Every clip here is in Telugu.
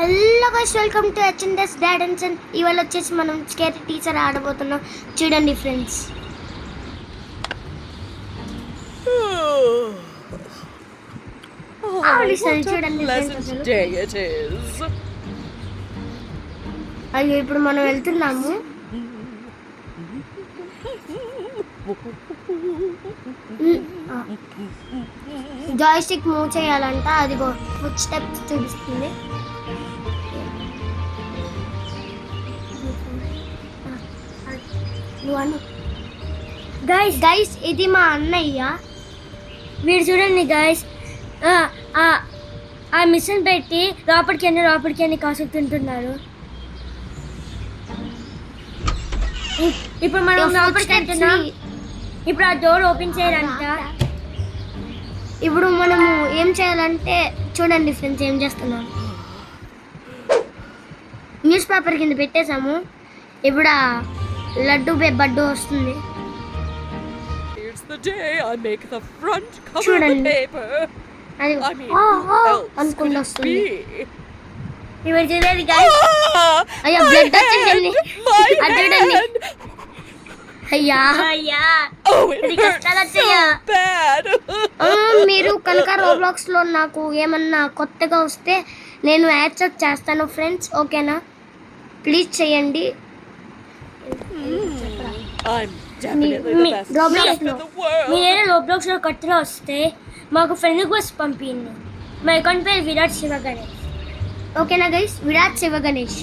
Hello guys, welcome to H and S dad and son. ఇవాళ వచ్చేసి మనం స్కేర్ టీచర్ ఆడబోతున్నాం. చూడండి ఫ్రెండ్స్. చూడండి అయ్యో, ఇప్పుడు మనం వెళ్తున్నాము. జాయ్ స్టిక్ మూవ్ చేయాలంట. అదిగో ఫుట్ స్టెప్స్ చూపిస్తుంది. గైస్ ఇది మా అన్నయ్య. వీడు చూడండి గైస్, ఆ మిషన్ పెట్టి లోపలికి అని కాసు తింటున్నారు. ఇప్పుడు మనం లోపలికి వెళ్తున్నాం. ఇప్పుడు ఆ డోర్ ఓపెన్ చేయాలంట. ఇప్పుడు మనము ఏం చేయాలంటే చూడండి ఫ్రెండ్స్, ఏం చేస్తున్నాం. న్యూస్ పేపర్ కింద పెట్టేసాము. ఇప్పుడు లడ్డు బడ్డు వస్తుంది. చూడండి అది అనుకుంటూ వస్తుంది. ఇప్పుడు చూడండి గైస్, అయ్యా బ్లడ్ వచ్చేసింది. చూడండి అయ్యా, మీరు కనుక రోబ్లాక్స్ లో నాకు ఏమన్నా కొత్తగా వస్తే నేను యాక్సెప్ట్ చేస్తాను ఫ్రెండ్స్, ఓకేనా? ప్లీజ్ చేయండి. రోబ్లాక్స్ లో కొత్తగా వస్తే మాకు ఫ్రెండ్ రిక్వెస్ట్ పంపించండి. మా అకౌంట్ పేరు విరాట్ శివ గణేష్, ఓకేనా guys? Virat Shiva Ganesh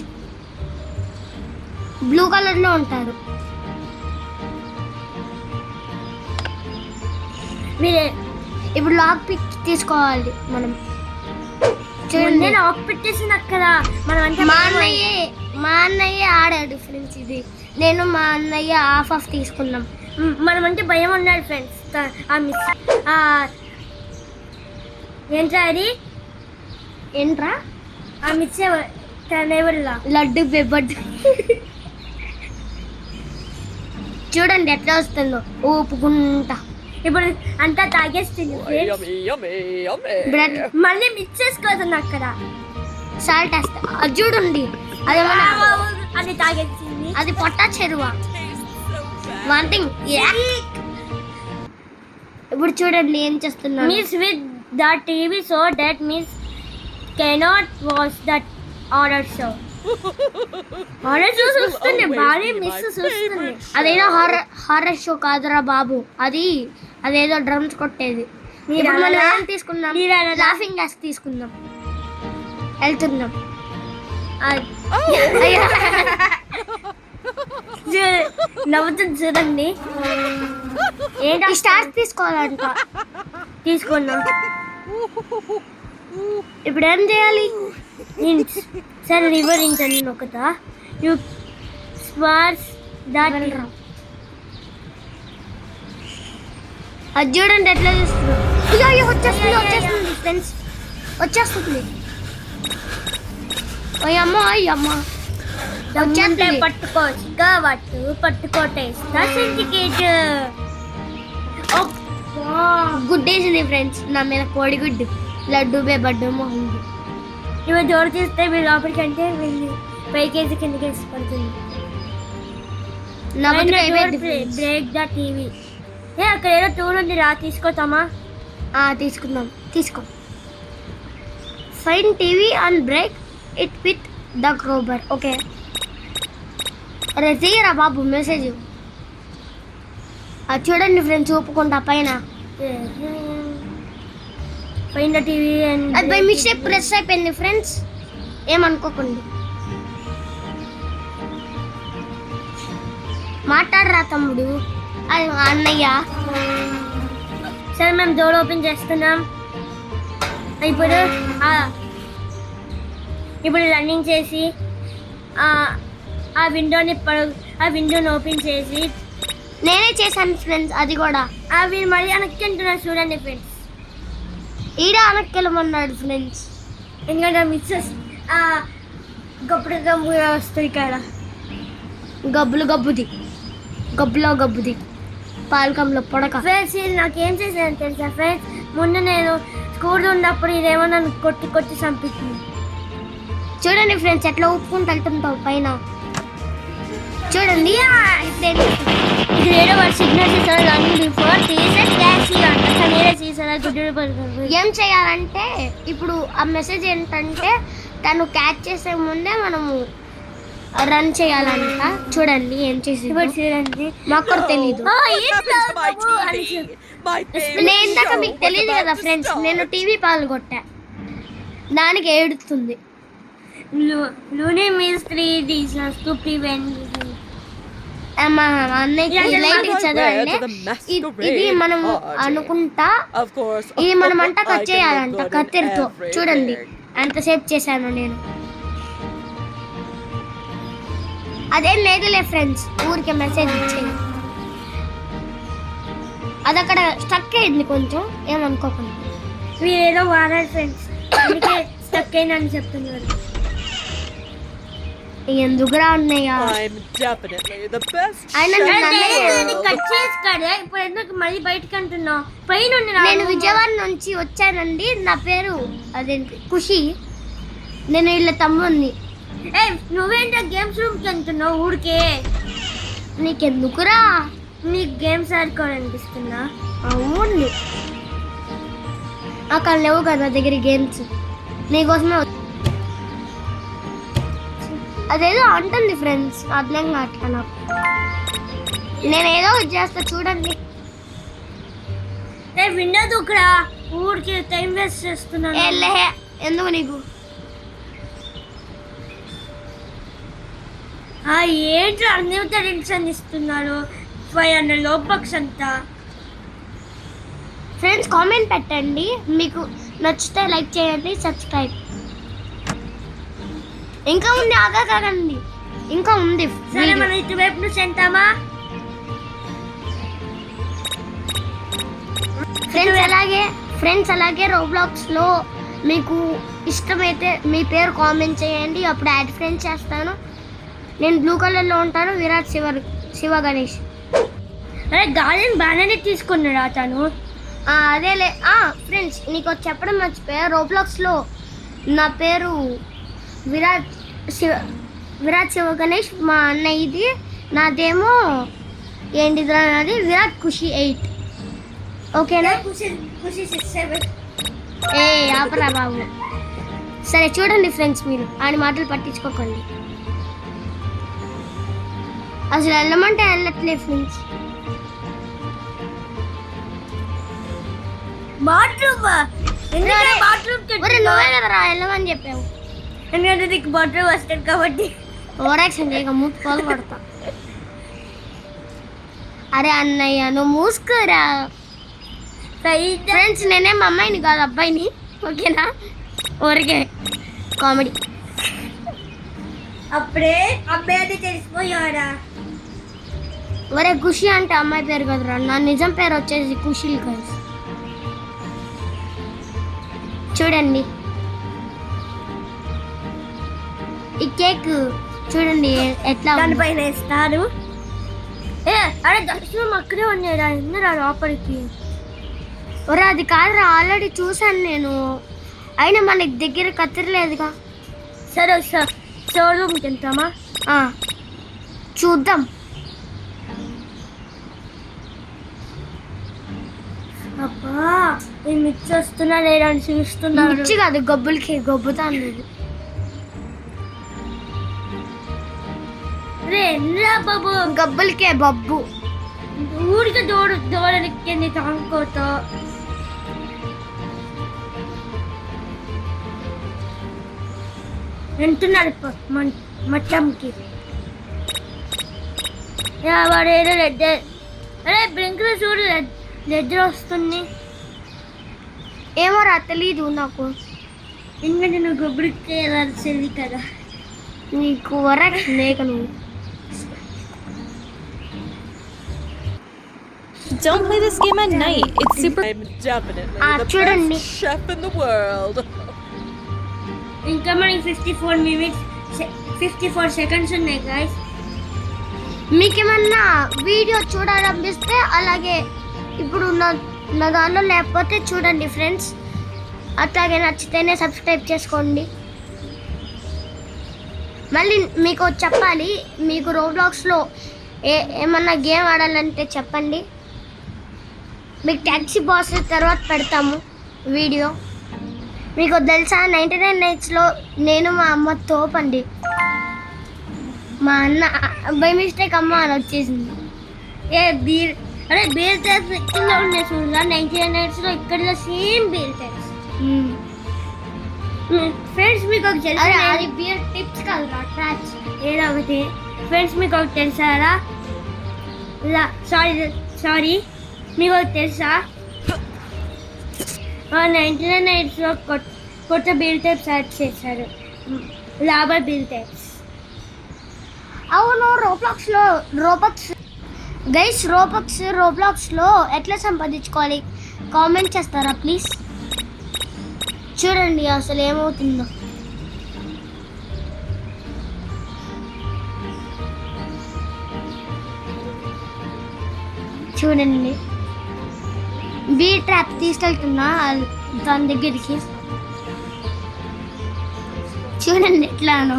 blue colour లో ఉంటారు. ఇప్పుడు లాక్ పిక్ తీసుకోవాలి మనం. చూడండి లాక్ పెట్టేసింది అక్కడ. మనం అంటే మా అన్నయ్య ఆడాడు ఫ్రెండ్స్. ఇది నేను మా అన్నయ్య ఆఫ్ తీసుకున్నాం. మనం అంటే భయం ఉన్నాడు ఫ్రెండ్స్. ఏంట్రా అది? ఏంట్రా ఆ మిస్ లడ్డు బెబ్బడ్డు. చూడండి ఎట్లా వస్తుందో ఊపుకుంటా. ఇప్పుడు అంతా తాగేస్తుంది. మళ్ళీ మిక్స్ చేసుకోతుంది అక్కడ. సాల్ట్ వేస్తా. అది చూడండి, అది తాగేసింది. అది పొట్ట చెరువా. వన్ థింగ్, ఇప్పుడు చూడండి ఏం చేస్తున్నా. Miss with the TV show that miss cannot watch that order show. Horror show చూస్తుంది భారీ మిస్ చూస్తుంది. అదేదో హారర్ షో కాదురా బాబు, అదేదో డ్రమ్స్ కొట్టేది. మనం తీసుకుందాం, లాఫింగ్ గ్యాస్ తీసుకుందాం. వెళ్తున్నాం. నవ్వుతుంది చూడండి. ఏంటి స్టార్స్ తీసుకోవాలంట. తీసుకున్నాం. ఇప్పుడు ఏం చేయాలి? సరే రివరించండి నొక్కుతా. యూ స్పార్స్ దాట్. అది చూడండి ఎట్లా చూస్తున్నారు. అయ్యో వచ్చేస్తుంది ఫ్రెండ్స్, వచ్చేస్తుంది. అయ్యమ్మ పట్టుకోవచ్చు కాబట్టి పట్టుకోటేస్తా. సిండికేట్ గుడ్డేసింది ఫ్రెండ్స్ నా మీద. కోడిగుడ్డు లడ్డు బడ్డు మొహంది. ఇవి జోడు తీస్తే మీరు లోపలికి అంటే వెళ్ళి పైకేసి కిందకి వేసి పడుతుంది. Break the TV. అక్కడ ఏదో టూర్ ఉంది రా, తీసుకోతామా? తీసుకుందాం. తీసుకో. Fine TV and break it with the crowbar. Okay తీయరా బాబు మెసేజ్. అది చూడండి ఫ్రెండ్స్, ఒప్పుకుంటా పైన టీవీ. అది బై మిస్టేక్ ప్రెస్ అయిపోయింది ఫ్రెండ్స్, ఏమనుకోకండి. మాట్లాడరా తమ్ముడు. అది అన్నయ్య. సరే మేము డోర్ ఓపెన్ చేస్తున్నాం. ఇప్పుడు రన్నింగ్ చేసి ఆ విండోని ఓపెన్ చేసి నేనే చేశాను ఫ్రెండ్స్. అది కూడా అవి మళ్ళీ వెనక్కి అంటున్నారు చూడండి ఫ్రెండ్స్. ఈడ వెనక్కెళ్ళమన్నాడు ఫ్రెండ్స్. ఎందుకంటే మిక్సెస్ గబ్బు వస్తుంది ఇక్కడ. గబ్బుది పాలకంలో పొడక. ఫ్రెండ్స్ నాకేం చేశాను తెలుసా ఫ్రెండ్స్? మొన్న నేను స్కూల్ ఉన్నప్పుడు ఇదేమో నన్ను కొట్టి చంపించింది. చూడండి ఫ్రెండ్స్ ఎట్లా ఊపుకుంటూ వెళ్తుంటావు పైన. చూడండి ఏం చేయాలంటే ఇప్పుడు ఆ మెసేజ్ ఏంటంటే తను క్యాచ్ చేసే ముందే మనము రన్ చేయాలంట. చూడండి ఏం చేసి చూడండి మాకు తెలీదు. నేను ఇందాక మీకు తెలియదు కదా ఫ్రెండ్స్, నేను టీవీ పాల్గొట్టా, దానికి ఏడుస్తుంది. చదవండి. ఇది మనం అనుకుంటా, ఇది మనం అంట కట్ చేయాలంట కత్తిరితో. చూడండి ఎంతసేపు చేశాను నేను. అదేం లేదులే ఫ్రెండ్స్, ఊరికే మెసేజ్ ఇచ్చేది. అది అక్కడ స్టక్ అయింది కొంచెం, ఏమనుకోకుండా. మీరేదో వాడారు ఫ్రెండ్స్, అందుకే స్టక్ అయిందని చెప్తున్నారు. ఎందుకురా అన్నయ్య మళ్ళీ బయటకు అంటున్నావు. పైన నేను విజయవాడ నుంచి వచ్చానండి, నా పేరు అదేంటి ఖుషి, నేను వీళ్ళ తమ్ముడిని. నువ్వేంటో గేమ్స్ రూమ్కి వెళ్తున్నావు ఊరికే. నీకెందుకురా, నీకు గేమ్స్ ఆడుకోవాలనిపిస్తుందా? అవును, అక్కడ లేవు కదా దగ్గర గేమ్స్, నీకోసమే. అదేదో అంటుంది ఫ్రెండ్స్, అర్థం కావట్లా నాకు. నేనేదో చేస్తా చూడండి. విండో దూకురా, ఊరికి టైం వేస్ట్ చేస్తున్నాను. ఎందుకు నీకు? ఏంటి అన్ని టెన్షన్ ఇస్తున్నారు. 500 లోపక్స్ అంతా. ఫ్రెండ్స్ కామెంట్ పెట్టండి, మీకు నచ్చితే లైక్ చేయండి, సబ్స్క్రైబ్. ఇంకా ఉంది, ఆగండి, ఇంకా ఉంది. సరే మనం ఇటువైపు నుంచి ఎంతామా ఫ్రెండ్స్. అలాగే రోబ్లాక్స్ లో మీకు ఇష్టమైతే మీ పేరు కామెంట్ చేయండి, అప్పుడు యాడ్ ఫ్రెండ్స్ చేస్తాను. నేను బ్లూ కలర్ లో ఉంటాను, విరాట్ శివ గణేష్. అరే గాలిని బాగానే తీసుకున్నాడు అతను. అదేలే ఫ్రెండ్స్, నీకు చెప్పడం మర్చిపోయా, రోబ్లాక్స్ లో నా పేరు విరాట్ శివ గణేష్, మా అన్నయ్యది. నాదేమో ఏంటిది నాది విరాట్ ఖుషి 8. ఓకేనా? ఆపరా బాబు. సరే చూడండి ఫ్రెండ్స్, మీరు ఆయన మాటలు పట్టించుకోకండి. అసలు వెళ్ళమంటే వెళ్ళట్లేదు ఫ్రెండ్స్. నువ్వే కదరా వెళ్ళమని చెప్పావు. ఎందుకంటే నీకు బాత్రూమ్ వస్తాడు కాబట్టి. ఓవరాక్షన్ చేయక మూసుకోవాలి పడతా. అరే అన్నయ్య నువ్వు మూసుకోరా. ఫ్రెండ్స్ నేనేం అమ్మాయిని కాదు, అబ్బాయిని. ఓకేనా? ఊరికే కామెడీ. అప్పుడే అబ్బాయి అది తెలిసిపోయాడా? ఒరే ఖుషి అంటే అమ్మాయి పేరు కదరా, నా నిజం పేరు వచ్చేసి ఖుషీల్ గర్ల్స్. చూడండి ఈ కేక్ చూడండి ఎట్లా దానిపైన ఇస్తారు. అరే దర్శనం అక్కడే ఉన్నాడా, ఎందురా లోపలికి? ఒరే అది కాదురా, ఆల్రెడీ చూసాను నేను, అయినా మనకి దగ్గర కత్తిరలేదుగా. సరే సార్ షోరూమ్కి వెళ్తామా? చూద్దాం. అబ్బా ఈ మిర్చి వస్తున్నా లేదని చూస్తున్నా. మిర్చి కాదు, గబ్బులకి గబ్బుతాను. బాబు గబ్బులకే బబ్బు, ఊరికి దూడెక్కింది టాంకోతో. వింటున్నాడు మట్టంకి. వాడు ఏదో రెడ్, అరే బ్లింక్లో చూడు రెడ్ వస్తుంది. ఏమో రా తెలీదు నాకు, ఎందుకంటే నువ్వు గబ్బుడికి చెల్లి కదా. నీకు వరకు లేక నువ్వు. Don't play this game at night. It's super. I'm definitely the చూడండి best chef in the world. ఇంకా మనకి 54 సెకండ్స్ ఉన్నాయి గైస్. మీకేమన్నా వీడియో చూడాలనిపిస్తే అలాగే ఇప్పుడు నా దానిలో లేకపోతే చూడండి ఫ్రెండ్స్. అట్లాగే నచ్చితేనే సబ్స్క్రైబ్ చేసుకోండి. మళ్ళీ మీకు చెప్పాలి, మీకు రోబ్లాక్స్లో ఏమన్నా గేమ్ ఆడాలంటే చెప్పండి, మీకు ట్యాక్సీ బాస్ తర్వాత పెడతాము వీడియో. మీకు తెలుసా 99 నైట్స్లో నేను మా అమ్మ తోపండి. మా అన్న బై మిస్టేక్ అమ్మ అని వచ్చేసింది. బీర్ ట్యాక్స్ ఇక్కడ ఉండే చూడగా 99 నైట్స్లో ఇక్కడ సేమ్ బీర్ ట్యాక్స్. ఫ్రెండ్స్ మీకు ఒక తెలుసా, అది బీర్ టిప్స్ కాదు ట్రాప్స్ ఏదొకటి. ఫ్రెండ్స్ మీకు ఒక తెలుసారా, సారీ మీకు ఒక తెలుసా 99 నైట్స్లో కొత్త బీర్ టైప్స్ యాడ్ చేశారు, లాబర్ బీర్ టైప్స్. అవును, రోబ్లాక్స్లో ఎట్లా సంపాదించుకోవాలి కామెంట్ చేస్తారా ప్లీజ్? చూడండి అసలు ఏమవుతుందో. చూడండి బీ ట్రాప్ తీసుకెళ్తున్నా దాని దగ్గరికి. చూడండి ఎట్లానో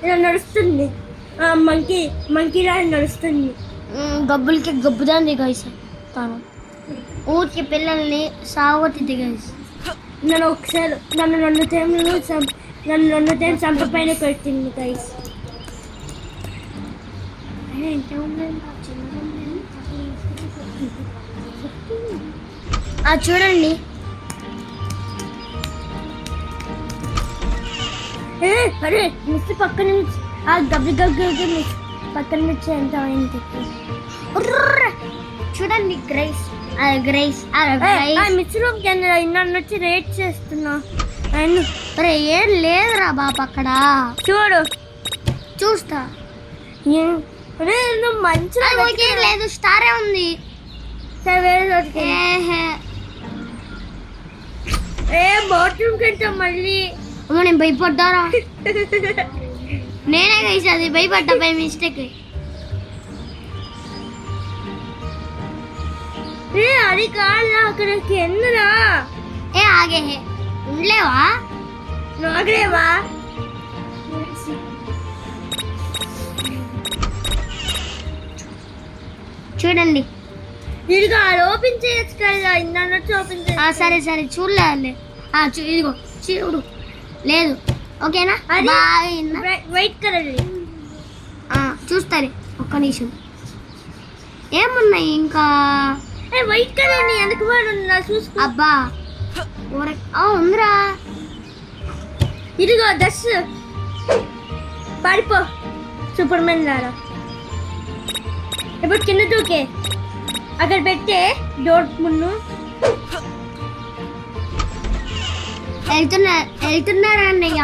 ఇలా నడుస్తుంది, మంకీ లాగా నడుస్తుంది. గబ్బులకి గబ్బుదాంది గైస్, తాను ఊరికి పిల్లల్ని సాగొట్టింది గైస్. నన్ను ఒకసారి నన్ను 2 టైంలు చంప పైన పెట్టింది గైస్. చూడండి అరే మిస్ పక్కన నుంచి గబ్బి మిస్ పక్కన నుంచి ఎంత అయింది. చూడండి గ్రైస్ మిస్ రూమ్ కెమెరా నన్ను వచ్చి రేట్ చేస్తున్నా. అరే ఏం లేదురా బాబు అక్కడ, చూడు చూస్తా. మంచిగా లేదు, స్టారే ఉంది. బాత్రూమ్ కంటే మళ్ళీ నేను భయపడ్డారా? నేనే కలిసి అది భయపడ్డా బై మిస్టేక్. అది కాదు అక్కడికి ఎందురా? ఆగే ఉండలేవా? నాగలేవా? చూడండి ఇదిగో అది ఓపెన్ చేయొచ్చు కదా, ఇందాక ఓపెన్ చేయ. సరే చూడలే. ఇదిగో చూడు, లేదు ఓకేనా? వైట్ కలర్ చూస్తారు. ఒక్క నిమిషం, ఏమున్నాయి ఇంకా? వైట్ కలర్ ఎందుకు వాడున్నా చూసుకో. అబ్బా ఉందిరా, ఇదిగో దస్ పడిపో సూపర్ మ్యాన్ లాగా. ఇప్పుడు కింద దూకే, అక్కడ పెట్టే డోర్ ముందు వెళ్తున్నారా అన్నయ్య?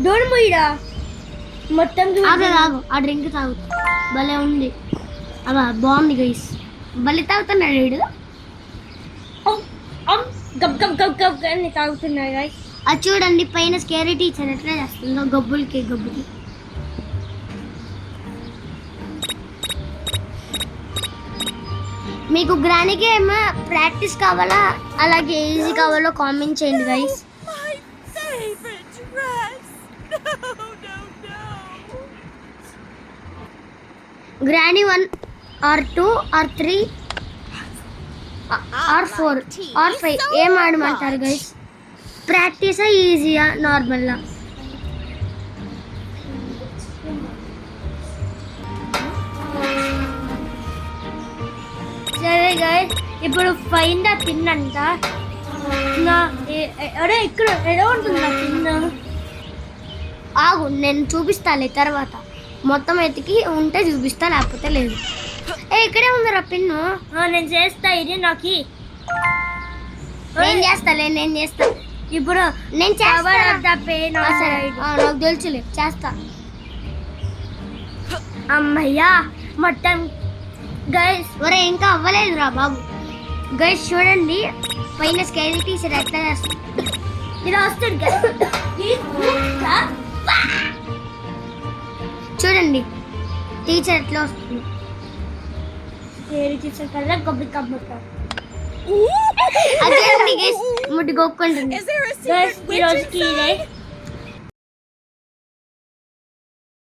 డోర్ మూయరా మొత్తం. ఆ డ్రింక్ తాగు, భలే ఉంది. అబ్బా బాగుంది గైస్, భలే తాగుతున్నాడు వీడు. గబ్ అని తాగుతున్నాడు గైస్. అది చూడండి పైన స్కేరీ టీచర్ ఎట్లా చేస్తుందో గబ్బులకి. మీకు గ్రానీ గేమ్ ప్రాక్టీస్ కావాలా అలాగే ఈజీ కావాలో కామెంట్ చేయండి guys. Granny 1 or 2 or 3 or 4 or 5 ఏం ఆడమంటారు గైస్? ప్రాక్టీసా ఈజీయా నార్మల్లా? సరే గైస్, ఇప్పుడు ఫైండ్ ద పిన్ అంట. అరే ఇక్కడ ఎలా ఉంటుంది నా పిన్? ఆగు నేను చూపిస్తాలే తర్వాత, మొత్తం ఎతికి ఉంటే చూపిస్తా, లేకపోతే లేదు. ఇక్కడే ఉందిరా పిన్ను. నేను చేస్తా, ఇది నాకు నేను చేస్తా. ఇప్పుడు నేను నాకు తెలుసులే, చేస్తా. అమ్మయ్యా మొత్తం గైస్. ఒరే ఇంకా అవ్వలేదురా బాబు. గైస్ చూడండి పైన స్కేరీ టీచర్ ఎట్లా చేస్తుంది. ఇలా వస్తుంది చూడండి టీచర్ ఎట్లా వస్తుంది. స్కేరీ టీచర్ కల్లా గబ్బి కబ్బుతా. అదే గైస్ ముడ్డు గోక్కుంటుంది Is there a guys secret ఈ witch రోజుకి ఇదే inside?